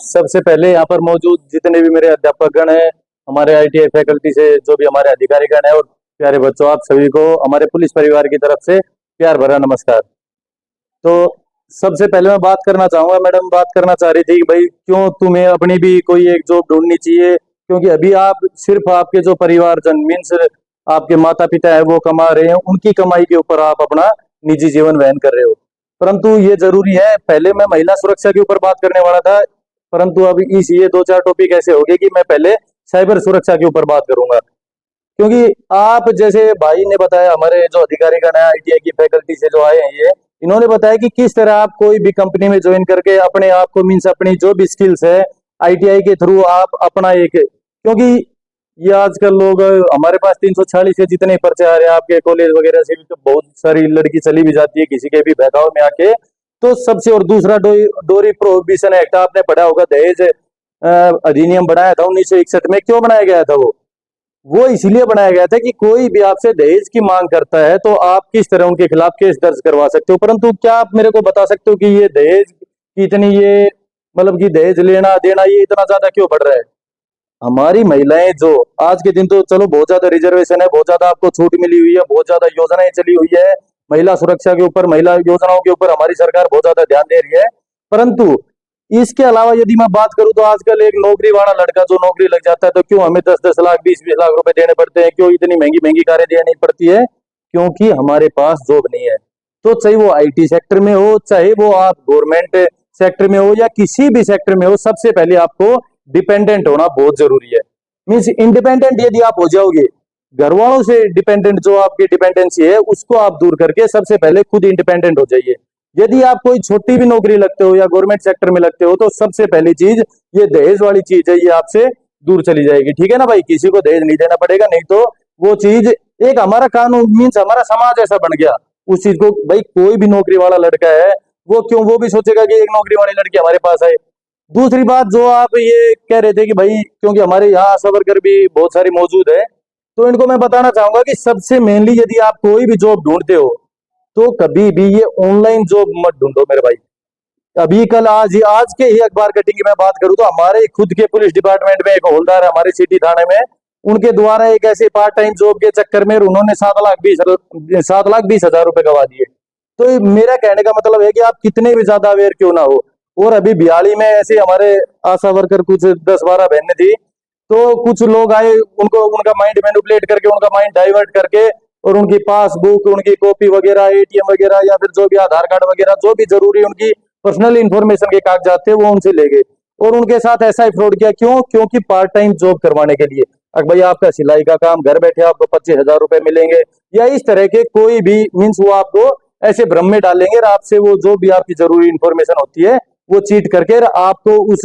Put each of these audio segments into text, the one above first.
सबसे पहले यहाँ पर मौजूद जितने भी मेरे अध्यापकगण हैं, हमारे आईटीआई फैकल्टी से जो भी हमारे अधिकारीगण हैं और प्यारे बच्चों, आप सभी को हमारे पुलिस परिवार की तरफ से प्यार भरा नमस्कार। तो सबसे पहले मैं बात करना चाहूंगा, मैडम बात करना चाह रही थी कि भाई क्यों तुम्हें अपनी भी कोई एक जॉब ढूंढनी चाहिए, क्योंकि अभी आप सिर्फ आपके जो परिवारजन मीन्स आपके माता पिता है वो कमा रहे हैं, उनकी कमाई के ऊपर आप अपना निजी जीवन वहन कर रहे हो। परंतु ये जरूरी है, पहले मैं महिला सुरक्षा के ऊपर बात करने वाला था, परंतु अब इस ये दो चार टॉपिक ऐसे हो गए कि मैं पहले साइबर सुरक्षा के ऊपर बात करूंगा। क्योंकि आप जैसे भाई ने बताया, हमारे जो अधिकारीगण है आईटीआई की फैकल्टी से जो आए हैं, ये इन्होंने बताया कि किस तरह आप कोई भी कंपनी में ज्वाइन करके अपने आप को मीन्स अपनी जो भी स्किल्स है आईटीआई के थ्रू आप अपना एक, क्योंकि ये आजकल लोग, हमारे पास 346 के जितने पर्चे आ रहे हैं आपके कॉलेज वगैरह से भी, तो बहुत सारी लड़की चली भी जाती है किसी के भी बहकाव में आके। तो सबसे, और दूसरा डोरी प्रोहिबिशन एक्ट आपने पढ़ा होगा, दहेज अधिनियम बनाया था 1961 में। क्यों बनाया गया था वो इसलिए बनाया गया था कि कोई भी आपसे दहेज की मांग करता है तो आप किस तरह उनके खिलाफ केस दर्ज करवा सकते हो। परंतु क्या आप मेरे को बता सकते हो कि ये दहेज की इतनी, ये मतलब कि दहेज लेना देना ये इतना ज्यादा क्यों बढ़ रहा है? हमारी महिलाएं जो आज के दिन, तो चलो बहुत ज्यादा रिजर्वेशन है, बहुत ज्यादा आपको छूट मिली हुई है, बहुत ज्यादा योजनाएं चली हुई है महिला सुरक्षा के ऊपर, महिला योजनाओं के ऊपर हमारी सरकार बहुत ज्यादा ध्यान दे रही है। परंतु इसके अलावा यदि मैं बात करूं तो आजकल एक नौकरी वाला लड़का जो नौकरी लग जाता है तो क्यों हमें 10-10 लाख 20-20 लाख रुपए देने पड़ते हैं? क्यों इतनी महंगी महंगी कारें देनी पड़ती है? क्योंकि हमारे पास जॉब नहीं है। तो चाहे वो आईटी सेक्टर में हो, चाहे वो आप गवर्नमेंट सेक्टर में हो या किसी भी सेक्टर में हो, सबसे पहले आपको डिपेंडेंट होना बहुत जरूरी है। मीन्स इंडिपेंडेंट यदि आप हो जाओगे, घर वालों से डिपेंडेंट जो आपकी डिपेंडेंसी है उसको आप दूर करके सबसे पहले खुद इंडिपेंडेंट हो जाइए। यदि आप कोई छोटी भी नौकरी लगते हो या गवर्नमेंट सेक्टर में लगते हो तो सबसे पहली चीज ये दहेज वाली चीज है, ये आपसे दूर चली जाएगी। ठीक है ना भाई, किसी को दहेज नहीं देना पड़ेगा, नहीं तो वो चीज एक हमारा कानून मीन्स हमारा समाज ऐसा बन गया उस चीज को। भाई कोई भी नौकरी वाला लड़का है वो क्यों, वो भी सोचेगा कि एक नौकरी वाली लड़की हमारे पास आए। दूसरी बात जो आप ये कह रहे थे कि भाई क्योंकि हमारे यहाँ आशा वर्कर भी बहुत सारी मौजूद है, तो इनको मैं बताना चाहूंगा कि सबसे मेनली यदि आप कोई भी जॉब ढूंढते हो तो कभी भी ये ऑनलाइन जॉब मत ढूंढो मेरे भाई। अभी कल आज के ही अखबार कटिंग की मैं बात करूं तो हमारे खुद के पुलिस डिपार्टमेंट में एक हवलदार है हमारे सिटी थाने में, उनके द्वारा एक ऐसे पार्ट टाइम जॉब के चक्कर में उन्होंने 7,20,000 रुपए गवा दिए। तो मेरा कहने का मतलब है कि आप कितने भी ज्यादा अवेयर क्यों ना हो। और अभी बिहाली में ऐसे हमारे आशा वर्कर कुछ 10-12 बहनें थी, तो कुछ लोग आए, उनको उनका माइंड मैनिपुलेट करके, उनका माइंड डाइवर्ट करके, और उनकी पासबुक, उनकी कॉपी वगैरह, एटीएम वगैरह या फिर जो भी आधार कार्ड वगैरह जो भी जरूरी उनकी पर्सनल इंफॉर्मेशन के कागजात थे वो उनसे ले गए और उनके साथ ऐसा ही फ्रॉड किया। क्यों? क्योंकि पार्ट टाइम जॉब करवाने के लिए। अब भाई आपका सिलाई का काम, घर बैठे आपको 25,000 रुपए मिलेंगे, या इस तरह के कोई भी मीन्स वो आपको ऐसे भ्रम में डालेंगे और आपसे वो जो भी आपकी जरूरी इंफॉर्मेशन होती है वो चीट करके आपको उस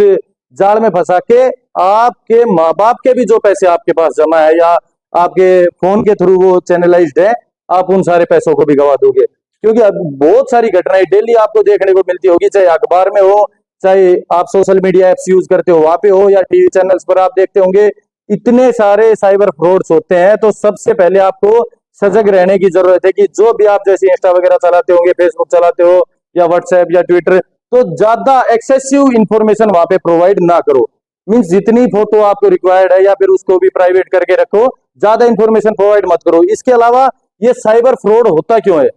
जाल में फंसा के आपके माँ बाप के भी जो पैसे आपके पास जमा है या आपके फोन के थ्रू वो चैनलाइज्ड है, आप उन सारे पैसों को भी गवा दोगे। क्योंकि अब बहुत सारी घटनाएं डेली आपको देखने को मिलती होगी, चाहे अखबार में हो, चाहे आप सोशल मीडिया एप्स यूज करते हो वहां पे हो, या टीवी चैनल्स पर आप देखते होंगे, इतने सारे साइबर फ्रॉड्स होते हैं। तो सबसे पहले आपको सजग रहने की जरूरत है कि जो भी आप जैसे इंस्टा वगैरह चलाते होंगे, फेसबुक चलाते हो या व्हाट्सएप या ट्विटर, तो ज्यादा एक्सेसिव इंफॉर्मेशन वहां पे प्रोवाइड ना करो। मीन्स जितनी फोटो आपको रिक्वायर्ड है या फिर उसको भी प्राइवेट करके रखो, ज्यादा इंफॉर्मेशन प्रोवाइड मत करो। इसके अलावा ये साइबर फ्रॉड होता क्यों है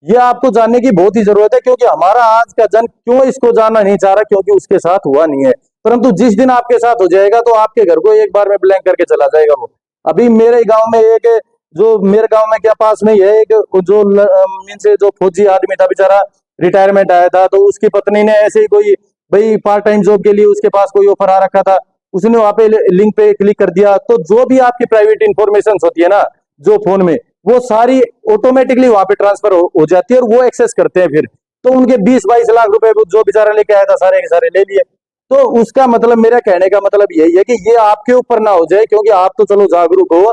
ये आपको जानने की बहुत ही जरूरत है, क्योंकि हमारा आज का जन क्यों इसको जानना नहीं चाह रहा, क्योंकि उसके साथ हुआ नहीं है। परंतु जिस दिन आपके साथ हो जाएगा तो आपके घर को एक बार में ब्लैंक करके चला जाएगा वो। अभी मेरे गांव में एक, जो मेरे गांव में क्या पास में ही है एक, जो मीन्स जो फौजी आदमी था बेचारा, रिटायरमेंट आया था, तो उसकी पत्नी ने ऐसे ही कोई भाई पार्ट टाइम जॉब के लिए उसके पास कोई ऑफर आ रखा था, उसने वहां पे लिंक पे क्लिक कर दिया, तो जो भी आपकी प्राइवेट इंफॉर्मेशन होती है ना जो फोन में, वो सारी ऑटोमेटिकली वहां पे ट्रांसफर हो जाती है और वो एक्सेस करते हैं फिर। तो उनके 20-22 लाख रुपए जो बेचारा लेके आया था सारे के सारे ले लिए। तो उसका मतलब, मेरा कहने का मतलब यही है कि ये आपके ऊपर ना हो जाए, क्योंकि आप तो चलो जागरूक हो,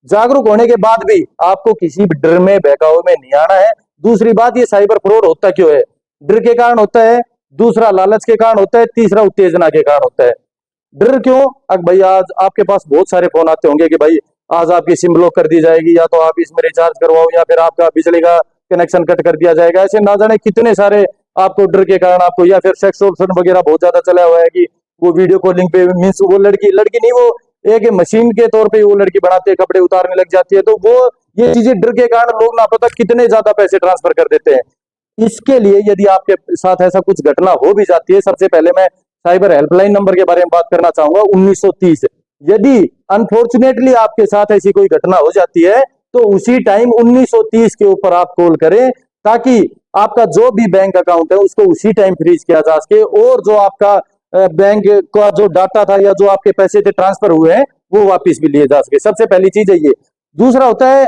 जागरूक होने के बाद भी आपको किसी भी डर में बहकावे में नहीं आना है। दूसरी बात, ये साइबर फ्रॉड होता क्यों है? डर के कारण होता है, दूसरा लालच के कारण होता है, तीसरा उत्तेजना के कारण होता है। डर क्यों? अब भाई आज आपके पास बहुत सारे फोन आते होंगे कि भाई आज आपकी सिम ब्लॉक कर दी जाएगी, या तो आप इसमें रिचार्ज करवाओ, या फिर आपका बिजली का कनेक्शन कट कर दिया जाएगा। ऐसे ना जाने कितने सारे आपको डर के कारण आपको, या फिर सेक्स ऑप्शन वगैरह बहुत ज्यादा चला हुआ है कि वो वीडियो कॉलिंग पे मीन्स वो लड़की लड़की नहीं, वो एक मशीन के तौर पे वो लड़की बनाते हैं, कपड़े उतारने लग जाती है। तो वो ये चीजें डर के कारण लोग ना पता कितने ज्यादा पैसे ट्रांसफर कर देते हैं। इसके लिए यदि आपके साथ ऐसा कुछ घटना हो भी जाती है, सबसे पहले मैं साइबर हेल्पलाइन नंबर के बारे में बात करना चाहूंगा 1930। यदि अनफॉर्चुनेटली आपके साथ ऐसी कोई घटना हो जाती है तो उसी टाइम 1930 के ऊपर आप कॉल करें, ताकि आपका जो भी बैंक अकाउंट है उसको उसी टाइम फ्रीज किया जा सके, और जो आपका बैंक का जो डाटा था या जो आपके पैसे थे ट्रांसफर हुए हैं वो वापस भी लिए जा सके। सबसे पहली चीज है ये। दूसरा होता है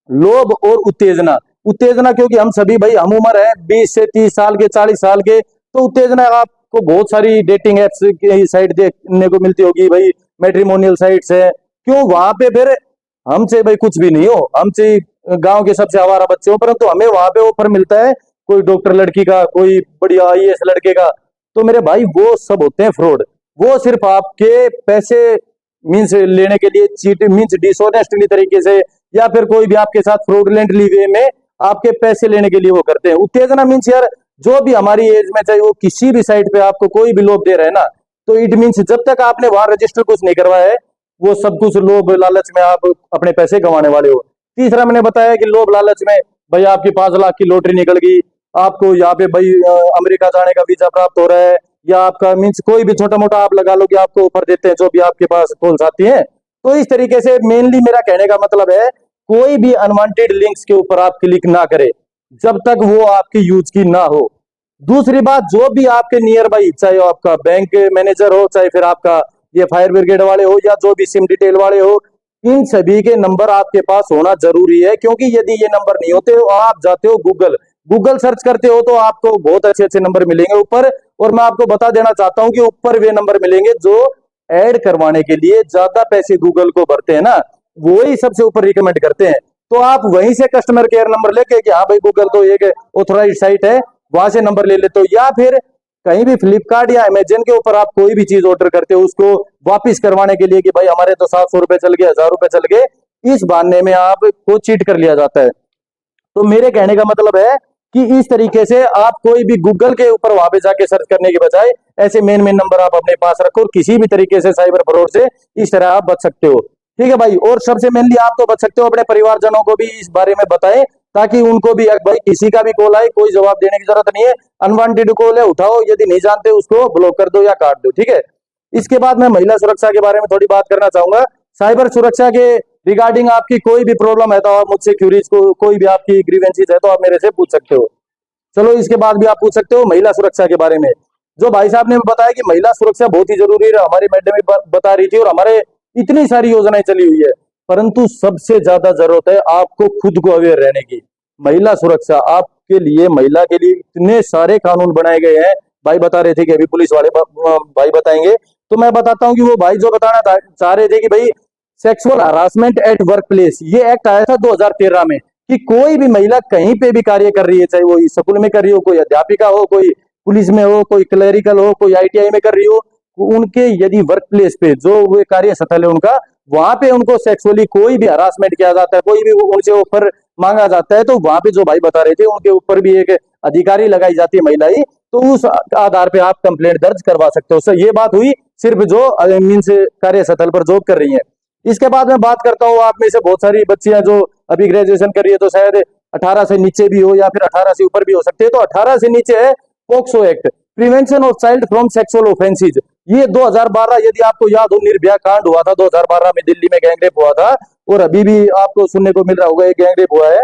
लोभ और उत्तेजना। उत्तेजना क्योंकि हम सभी भाई हम उम्र है 20 से 30 साल के, 40 साल के, तो उत्तेजना आपको बहुत सारी डेटिंग एप्स की साइट देखने को मिलती होगी भाई, मैट्रिमोनियल साइट्स है। क्यों वहां पे फिर हमसे भाई कुछ भी नहीं हो, हमसे गांव के सबसे आवारा बच्चे हो, परंतु हमें वहां पे ऑफर मिलता है कोई डॉक्टर लड़की का, कोई बढ़िया आईएएस लड़के का। तो मेरे भाई वो सब होते हैं फ्रॉड। वो सिर्फ आपके पैसे मीन्स लेने के लिए, चीट मीन्स डिसऑनेस्टली तरीके से या फिर कोई भी आपके साथ फ्रॉडलेंटली वे में आपके पैसे लेने के लिए वो करते हैं। उत्तेजना मीन्स यार जो भी हमारी एज में, चाहे वो किसी भी साइट पे आपको कोई भी लोभ दे रहे हैं ना, तो इट मीन्स जब तक आपने वहां रजिस्टर कुछ नहीं करवाया है वो सब कुछ लोभ लालच में आप अपने पैसे गंवाने वाले हो। तीसरा मैंने बताया कि लोभ लालच में भाई आपकी 5 लाख की लॉटरी निकल गई, आपको यहाँ पे भाई अमेरिका जाने का वीजा प्राप्त हो रहा है, या आपका मीन्स कोई भी छोटा मोटा आप लगा लो कि आपको ऑफर देते हैं जो भी आपके पास कॉल्स आती हैं। तो इस तरीके से मेनली मेरा कहने का मतलब है कोई भी अनवांटेड लिंक्स के ऊपर आप क्लिक ना करें जब तक वो आपकी यूज की ना हो। दूसरी बात, जो भी आपके नियर बाई, चाहे आपका बैंक मैनेजर हो, चाहे फिर आपका ये फायर ब्रिगेड वाले हो, या जो भी सिम डिटेल वाले हो, इन सभी के नंबर आपके पास होना जरूरी है। क्योंकि यदि ये नंबर नहीं होते हो, आप जाते हो गूगल सर्च करते हो तो आपको बहुत अच्छे अच्छे नंबर मिलेंगे ऊपर। और मैं आपको बता देना चाहता हूं कि ऊपर वे नंबर मिलेंगे जो ऐड करवाने के लिए ज्यादा पैसे गूगल को भरते हैं ना, वो ही सबसे ऊपर रिकमेंड करते हैं। तो आप वहीं से कस्टमर केयर नंबर लेके कि हाँ भाई गूगल तो एक ऑथोराइज साइट है, वहां से नंबर ले लेते हो। या फिर कहीं भी फ्लिपकार्ट या अमेजन के ऊपर आप कोई भी चीज ऑर्डर करते हो उसको वापस करवाने के लिए कि भाई हमारे तो 700 रुपए चल गए, 1000 रुपए चल गए, इस बहाने में आपको चीट कर लिया जाता है। तो मेरे कहने का मतलब है कि इस तरीके से आप कोई भी गूगल के ऊपर वहां पे जाके सर्च करने के बजाय ऐसे मेन मेन नंबर आप अपने पास रखो, और किसी भी तरीके से साइबर फ्रॉड से इस तरह आप बच सकते हो। ठीक है भाई। और सबसे मेनली आप तो बच सकते हो, अपने परिवारजनों को भी इस बारे में बताएं, ताकि उनको भी भाई किसी का भी कॉल आए कोई जवाब देने की जरूरत नहीं है। अनवांटेड कॉल है उठाओ, यदि नहीं जानते उसको ब्लॉक कर दो या काट दो। ठीक है। इसके बाद मैं महिला सुरक्षा के बारे में थोड़ी बात करना चाहूंगा। साइबर सुरक्षा के रिगार्डिंग आपकी कोई भी प्रॉब्लम है तो आप मुझसे क्यूरीज को, कोई भी आपकी ग्रीवेंसीज है तो आप मेरे से पूछ सकते हो। चलो इसके बाद भी आप पूछ सकते हो महिला सुरक्षा के बारे में। जो भाई साहब ने बताया कि महिला सुरक्षा बहुत ही जरूरी है, हमारी मैडम भी बता रही थी, और हमारे इतनी सारी योजनाएं चली हुई है, परंतु सबसे ज्यादा जरूरत है आपको खुद को अवेयर रहने की। महिला सुरक्षा आपके लिए, महिला के लिए इतने सारे कानून बनाए गए हैं। भाई बता रहे थे कि अभी पुलिस वाले भाई बताएंगे, तो मैं बताता हूँ कि वो भाई जो बताना चाह रहे थे कि भाई sexual harassment at work place, ये एक्ट आया था 2013 में, कि कोई भी महिला कहीं पे भी कार्य कर रही है, चाहे वो स्कूल में कर रही हो, कोई अध्यापिका हो, कोई पुलिस में हो, कोई क्लरिकल हो, कोई आईटीआई में कर रही हो, उनके यदि वर्क प्लेस पे जो वे कार्य स्थल है उनका, वहां पे उनको सेक्सुअली कोई भी हरासमेंट किया जाता है, कोई भी उनसे ऑफर मांगा जाता है, तो वहां पे जो भाई बता रहे थे उनके ऊपर भी एक अधिकारी लगाई जाती है महिला ही, तो उस आधार पे आप कंप्लेंट दर्ज करवा सकते हो। सर ये बात हुई सिर्फ जो मीन्स कार्य स्थल पर जॉब कर रही है। इसके बाद मैं बात करता हूँ, आप में से बहुत सारी बच्चियां जो अभी ग्रेजुएशन कर रही है, तो शायद 18 से नीचे भी हो या फिर 18 से ऊपर भी हो सकते हैं। तो 18 से नीचे है POCSO act, prevention of child from sexual offences. ये 2012, यदि आपको याद हो, निर्भया कांड हुआ था 2012 में, दिल्ली में गैंगरेप हुआ था, और अभी भी आपको सुनने को मिल रहा होगा गैंगरेप हुआ है।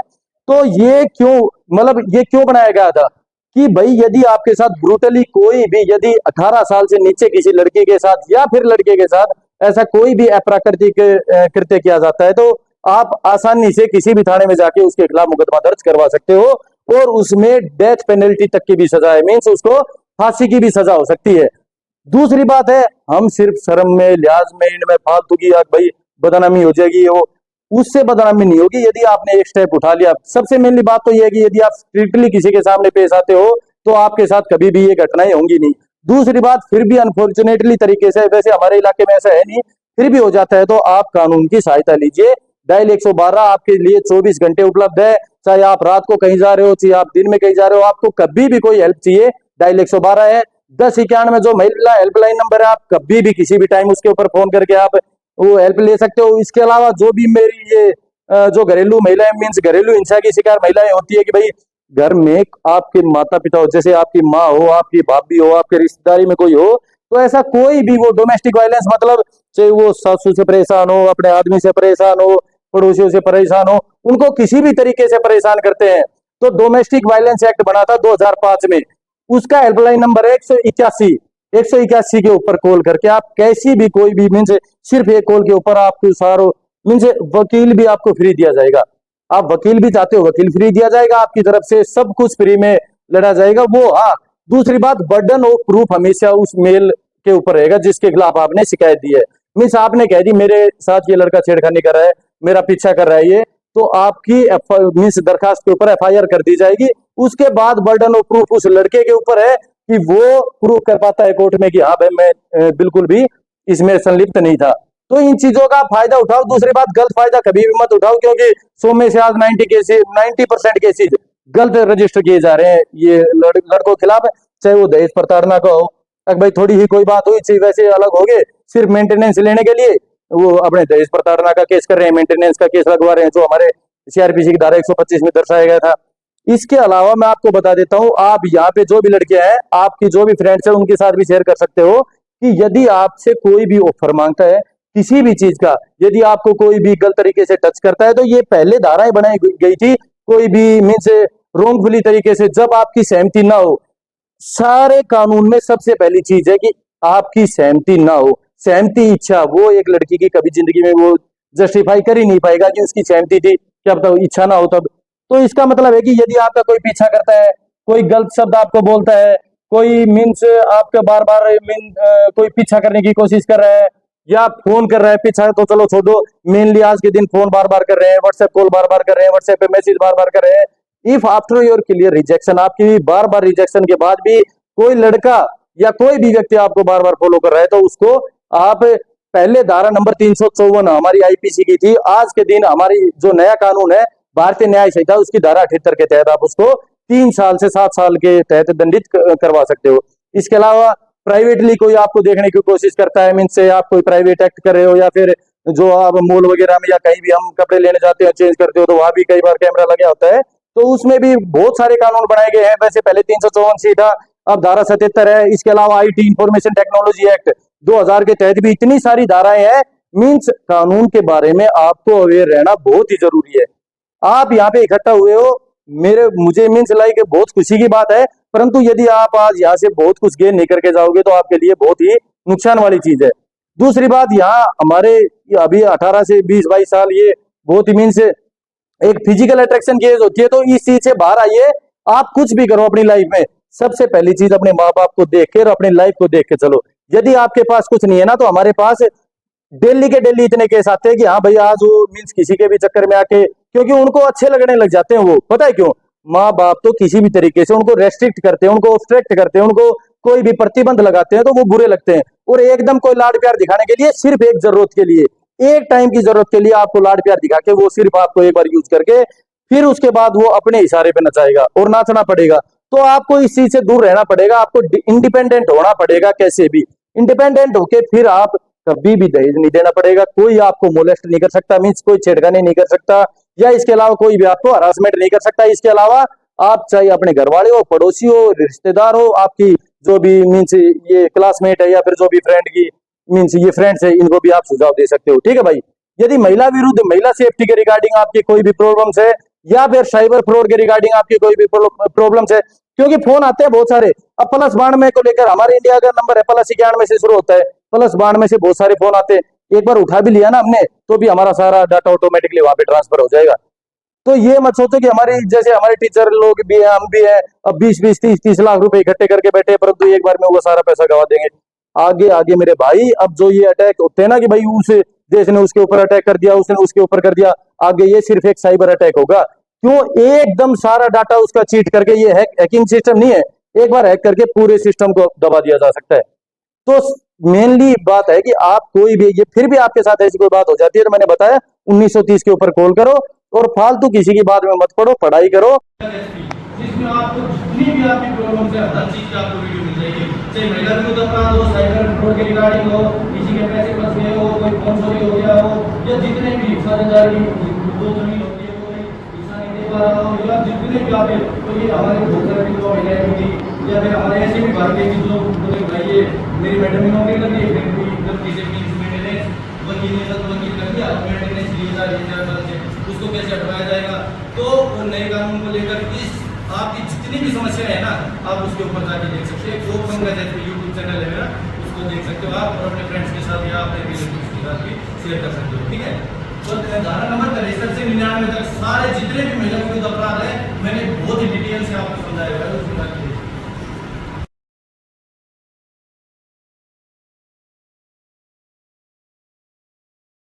तो ये क्यों, मतलब ये क्यों बनाया गया था कि भाई यदि आपके साथ ब्रूटली कोई भी, यदि 18 साल से नीचे किसी लड़के के साथ या फिर लड़के के साथ ऐसा कोई भी अप्राकृतिक कृत्य किया जाता है, तो आप आसानी से किसी भी थाने में जाके उसके खिलाफ मुकदमा दर्ज करवा सकते हो, और उसमें डेथ पेनल्टी तक की भी सजा है, मीन्स उसको फांसी की भी सजा हो सकती है। दूसरी बात है, हम सिर्फ शर्म में, लिहाज में, इनमें फालतू की भाई बदनामी हो जाएगी, वो उससे बदनामी नहीं होगी यदि आपने एक स्टेप उठा लिया। सबसे मेनली बात तो यह है कि यदि आप स्ट्रिक्टली किसी के सामने पेश आते हो तो आपके साथ कभी भी ये घटनाएं होंगी नहीं। दूसरी बात, फिर भी अनफॉर्चुनेटली तरीके से, वैसे हमारे इलाके में ऐसा है नहीं, फिर भी हो जाता है, तो आप कानून की सहायता लीजिए। डायल 112 आपके लिए 24 घंटे उपलब्ध है, चाहे आप रात को कहीं जा रहे हो, चाहे आप दिन में कहीं जा रहे हो, आपको कभी भी कोई हेल्प चाहिए, डायल 112 है। 1091 जो महिला हेल्पलाइन नंबर है, आप कभी भी किसी भी टाइम उसके ऊपर फोन करके आप वो हेल्प ले सकते हो। इसके अलावा जो भी मेरी ये जो घरेलू महिलाएं मीन्स घरेलू हिंसा की शिकार महिलाएं होती है कि भाई घर में आपके माता पिता हो, जैसे आपकी माँ हो, आपकी भाभी हो, आपके रिश्तेदारी में कोई हो, तो ऐसा कोई भी वो डोमेस्टिक वायलेंस मतलब चाहे वो सासू से परेशान हो, अपने आदमी से परेशान हो, पड़ोसियों से परेशान हो, उनको किसी भी तरीके से परेशान करते हैं तो डोमेस्टिक वायलेंस एक्ट बना था 2005 में। उसका हेल्पलाइन नंबर है 181 के ऊपर कॉल करके आप कैसी भी कोई भी मीन्स सिर्फ एक कॉल के ऊपर आपको सारो मीन्स वकील भी आपको फ्री दिया जाएगा। आप वकील भी चाहते हो, वकील फ्री दिया जाएगा आपकी तरफ से, सब कुछ फ्री में लड़ा जाएगा वो। हाँ, दूसरी बात, बर्डन ऑफ प्रूफ हमेशा उस मेल के ऊपर रहेगा जिसके खिलाफ आपने शिकायत दी है। मीन्स आपने कह दी मेरे साथ ये लड़का छेड़खानी कर रहा है, मेरा पीछा कर रहा है ये, तो आपकी मीन्स दरखास्त के ऊपर एफआईआर कर दी जाएगी। उसके बाद बर्डन ऑफ प्रूफ उस लड़के के ऊपर है कि वो प्रूव कर पाता है कोर्ट में कि हाँ भाई मैं बिल्कुल भी इसमें संलिप्त नहीं था। तो इन चीजों का फायदा उठाओ। दूसरी बात, गलत फायदा कभी भी मत उठाओ, क्योंकि 100 में से आज 90% केसेज गलत रजिस्टर किए जा रहे हैं ये लड़कों के खिलाफ, चाहे वो दहेज प्रताड़ना का हो। अगर भाई थोड़ी ही कोई बात हुई चाहिए वैसे अलग हो गए, सिर्फ मेंटेनेंस लेने के लिए वो अपने दहेज प्रताड़ना का केस कर रहे हैं, मेंटेनेंस का केस लगवा रहे हैं, जो हमारे सीआरपीसी की धारा 125 में दर्शाया गया था। इसके अलावा मैं आपको बता देता हूं, आप यहाँ पे जो भी लड़कियां हैं, आपकी जो भी फ्रेंड्स हैं, उनके साथ भी शेयर कर सकते हो कि यदि आपसे कोई भी ऑफर मांगता है किसी भी चीज का, यदि आपको कोई भी गलत तरीके से टच करता है, तो ये पहले धाराएं बनाई गई थी कोई भी मीन्स रोंगफुली तरीके से, जब आपकी सहमति ना हो। सारे कानून में सबसे पहली चीज है कि आपकी सहमति ना हो। सहमति इच्छा, वो एक लड़की की कभी जिंदगी में वो जस्टिफाई कर ही नहीं पाएगा कि उसकी सहमति थी, क्या पता इच्छा ना हो तब। तो इसका मतलब है कि यदि आपका कोई पीछा करता है, कोई गलत शब्द आपको बोलता है, कोई मीन्स आपका बार बार कोई पीछा करने की कोशिश कर रहा है या फोन कर रहा है, पीछा तो चलो छोड़ो, मेनली आज के दिन फोन बार बार कर रहे हैं, व्हाट्सएप कॉल बार बार कर रहे हैं, व्हाट्सएप पे मैसेज बार बार कर रहे हैं। If after your clear rejection, आपकी बार बार रिजेक्शन के बाद भी कोई लड़का या कोई भी व्यक्ति आपको बार बार फॉलो कर रहा है, तो उसको आप पहले धारा नंबर 354 हमारी आईपीसी की थी, आज के दिन हमारी जो नया कानून है भारतीय न्याय संहिता, उसकी धारा 78 के तहत आप उसको 3 साल से 7 साल के तहत दंडित करवा सकते हो। इसके अलावा प्राइवेटली कोई आपको देखने की कोशिश करता है, मीन से आप कोई प्राइवेट एक्ट कर रहे हो, या फिर जो आप मॉल वगैरह में या कहीं भी हम कपड़े लेने जाते हो चेंज करते हो, तो वहां भी कई बार कैमरा लगा होता है, तो उसमें भी बहुत सारे कानून बनाए गए हैं। वैसे पहले 354 था, अब धारा 77 है। इसके अलावा आईटी इंफॉर्मेशन टेक्नोलॉजी एक्ट 2000 के तहत भी इतनी सारी धाराएं हैं। मीन्स कानून के बारे में आपको अवेयर रहना बहुत ही जरूरी है। आप यहाँ पे इकट्ठा हुए हो, मुझे मीन्स लाइक बहुत खुशी की बात है, परंतु यदि आप आज यहाँ से बहुत कुछ गेन नहीं करके जाओगे तो आपके लिए बहुत ही नुकसान वाली चीज है। दूसरी बात, यहाँ हमारे अभी 18 से 20-22 साल, ये बहुत ही मीन्स एक फिजिकल अट्रैक्शन की एज होती है, तो इस चीज से बाहर आइए। आप कुछ भी करो अपनी लाइफ में, सबसे पहली चीज अपने माँ बाप को देख के और अपनी लाइफ को देख के चलो। यदि आपके पास कुछ नहीं है ना, तो हमारे पास डेली के डेली इतने केस आते हैं कि हाँ भाई आज वो मीन्स किसी के भी चक्कर में आके, क्योंकि उनको अच्छे लगने लग जाते हैं वो, पता है क्यों? माँ बाप तो किसी भी तरीके से उनको रेस्ट्रिक्ट करते हैं, उनको ऑब्स्ट्रक्ट करते हैं, उनको कोई भी प्रतिबंध लगाते हैं तो वो बुरे लगते हैं। और एकदम कोई लाड प्यार दिखाने के लिए, सिर्फ एक जरूरत के लिए, एक टाइम की जरूरत के लिए आपको लाड प्यार दिखा के वो सिर्फ आपको एक बार यूज करके फिर उसके बाद वो अपने इशारे पे नचाएगा और नाचना पड़ेगा। तो आपको इस चीज से दूर रहना पड़ेगा, आपको इंडिपेंडेंट होना पड़ेगा, कैसे भी इंडिपेंडेंट होके फिर आप कभी भी दहेज नहीं देना पड़ेगा। कोई आपको मोलेस्ट नहीं कर सकता, मीन्स कोई छेड़खानी नहीं कर सकता, या इसके अलावा कोई भी आपको हरासमेंट नहीं कर सकता। इसके अलावा आप चाहे अपने घर वाले हो, पड़ोसी हो, रिश्तेदार हो, आपकी जो भी मीन्स ये क्लासमेट है या फिर जो भी फ्रेंड की मीन्स ये फ्रेंड्स है, इनको भी आप सुझाव दे सकते हो। ठीक है भाई। यदि महिला विरुद्ध महिला सेफ्टी के रिगार्डिंग आपकी कोई भी प्रॉब्लम्स है, या फिर साइबर फ्रॉड के रिगार्डिंग आपकी कोई भी प्रॉब्लम्स है, क्योंकि फोन आते हैं बहुत सारे। अब +92 को लेकर हमारे इंडिया का नंबर है +91 से शुरू होता है, +92 से बहुत सारे फोन आते हैं। एक बार उठा भी लिया ना हमने, तो भी हमारा सारा डाटा ऑटोमेटिकली वहां पे ट्रांसफर हो जाएगा। तो ये मत सोचो कि हमारे जैसे हमारे टीचर लोग भी हैं, हम भी हैं, अब 20-20, 30-30 लाख रुपए इकट्ठे करके बैठे, परंतु एक बार में वो सारा पैसा गवा देंगे। आगे आगे मेरे भाई, अब जो ये अटैक होते हैं ना कि भाई उस देश ने उसके ऊपर अटैक कर दिया, उसने उसके ऊपर कर दिया, आगे ये सिर्फ एक साइबर अटैक होगा। क्यों? एकदम सारा डाटा उसका चीट करके, ये हैकिंग सिस्टम नहीं है, एक बार हैक करके पूरे सिस्टम को दबा दिया जा सकता है। तो मेनली बात है कि आप कोई भी, ये फिर भी आपके साथ ऐसी कोई बात हो जाती है, तो मैंने बताया 1930 के ऊपर कॉल करो और फालतू किसी की बात में मत पड़ो, पढ़ाई करो। जिसमें आपको जितनी भी आपकी प्रॉब्लम है हर चीज़ की आपको वीडियो मिल जाएगी, चाहे महिला विरुद्ध अपराध हो, साइबर फ्रॉड के रिगार्डिंग हो, किसी के पैसे फंस गए हो, कोई फोन चोरी हो गया हो, या जितने भी हिस्सादार की जो जमीन होती है कोई हिस्सा नहीं दे पा रहा हो, या जितने भी आप तो ये हमारे बहुत सारे जो महिलाएं थी या फिर हमारे ऐसे भी भाई थे कि जो बोले भाई ये मेरी मैडम ने नौकरी कर दी, फिर कोई गलती से मेंटेनेंस वकील ने सब वकील कर दिया, मेंटेनेंस लिए उसको कैसे हटवाया जाएगा। तो वो नए कानून को लेकर इस आपकी जितनी भी समस्या है ना, आप उसके ऊपर जाके देख सकते हैं। वो पंकज है यूट्यूब चैनल है मेरा, उसको देख सकते हो आप, और अपने फ्रेंड्स के साथ या अपने रिलेटिव्स के साथ भी शेयर कर सकते हो, ठीक है। तो धारा नंबर 63 से 99 तक सारे जितने भी महिला विरुद्ध अपराध है मैंने बहुत ही डिटेल से आपको समझाया है।